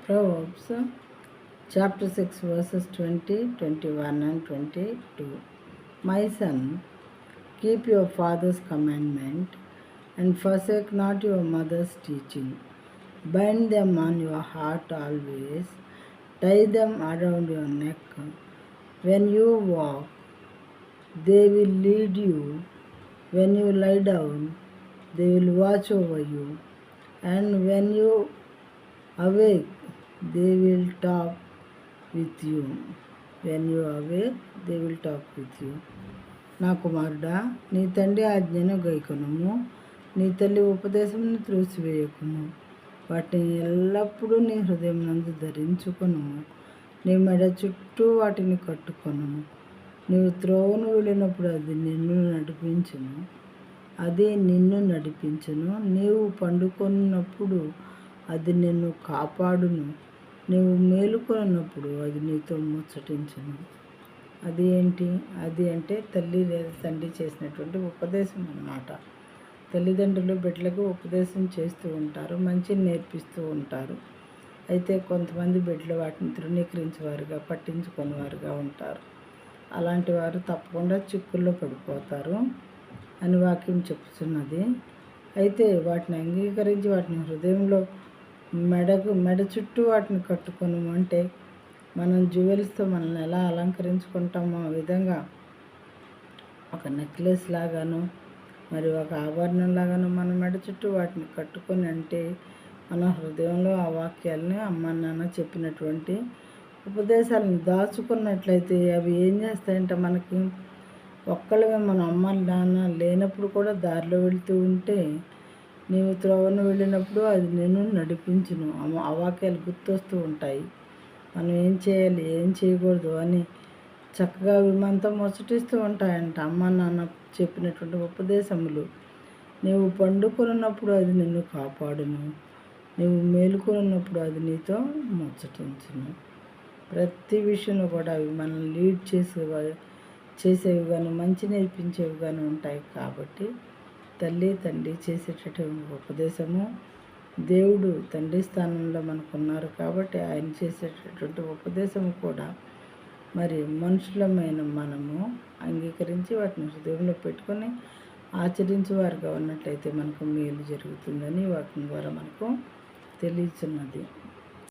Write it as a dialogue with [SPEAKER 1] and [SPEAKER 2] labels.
[SPEAKER 1] Proverbs chapter 6 verses 20, 21 and 22. My son, keep your father's commandment and forsake not your mother's teaching. Bind them on your heart always, tie them around your neck. When you walk, they will lead you. When you lie down, they will watch over you. And when you awake, they will talk with you. When you awake, they will talk with you. నా కుమారుడా, నీ తండ్రి ఆజ్ఞను గైకొనుము, నీ తల్లి ఉపదేశమును త్రోసివేయకుము. వాటిని ఎల్లప్పుడూ నీ హృదయం నందు ధరించుకొనుము. నీ మెడ చుట్టూ వాటిని కట్టుకొనుము. నీవు త్రోవను వెళ్ళినప్పుడు అది నిన్ను నడిపించును. నీవు పండుకొన్నప్పుడు అది నిన్ను కాపాడును. నీవు మేలుకొన్నప్పుడు అది నీతో ముచ్చటించును. అది ఏంటి? అది అంటే తల్లి లేదా తండ్రి చేసినటువంటి ఉపదేశం అన్నమాట. తల్లిదండ్రులు బిడ్డలకు ఉపదేశం చేస్తూ ఉంటారు, మంచిని నేర్పిస్తూ ఉంటారు. అయితే కొంతమంది బిడ్డలు వాటిని తృణీకరించేవారుగా, పట్టించుకునేవారుగా ఉంటారు. అలాంటి వారు తప్పకుండా చిక్కుల్లో పడిపోతారు అని వాక్యం చెప్తున్నది. అయితే వాటిని అంగీకరించి వాటిని హృదయంలో మెడ చుట్టూ వాటిని కట్టుకొని అంటే మనం జ్యువెల్స్తో మనల్ని ఎలా అలంకరించుకుంటామో ఆ విధంగా ఒక నెక్లెస్ లాగాను, మరి ఒక ఆభరణం లాగాను మన మెడ చుట్టూ వాటిని కట్టుకొని అంటే మన హృదయంలో ఆ వాక్యాలని అమ్మ నాన్న చెప్పినటువంటి ఉపదేశాలను దాచుకున్నట్లయితే అవి ఏం చేస్తాయంటే మనకి ఒక్కళ్ళమే మన అమ్మ నాన్న లేనప్పుడు కూడా దారిలో వెళుతూ ఉంటే నీవు త్రోవను వెళ్ళినప్పుడు అది నిన్ను నడిపించును. ఆ వాక్యాలు గుర్తొస్తూ ఉంటాయి. మనం ఏం చేయాలి, ఏం చేయకూడదు అని చక్కగా మనతో ముచ్చటిస్తూ ఉంటాయంట అమ్మ నాన్న చెప్పినటువంటి ఉపదేశములు. నీవు పండుకొనున్నప్పుడు అది నిన్ను కాపాడును. నీవు మేలుకొనున్నప్పుడు అది నీతో ముచ్చటించును. ప్రతి విషయంలో కూడా అవి మనల్ని లీడ్ చేసేవి కానీ మంచి నేర్పించేవి కానీ ఉంటాయి. కాబట్టి తల్లి తండ్రి చేసేటటువంటి ఉపదేశము, దేవుడు తండ్రి స్థానంలో మనకున్నారు కాబట్టి ఆయన చేసేటటువంటి ఉపదేశము కూడా మరి మనుషులమైన మనము అంగీకరించి వాటిని హృదయంలో పెట్టుకొని ఆచరించేవారుగా ఉన్నట్లయితే మనకు మేలు జరుగుతుందని వాటి ద్వారా మనకు తెలియచున్నది.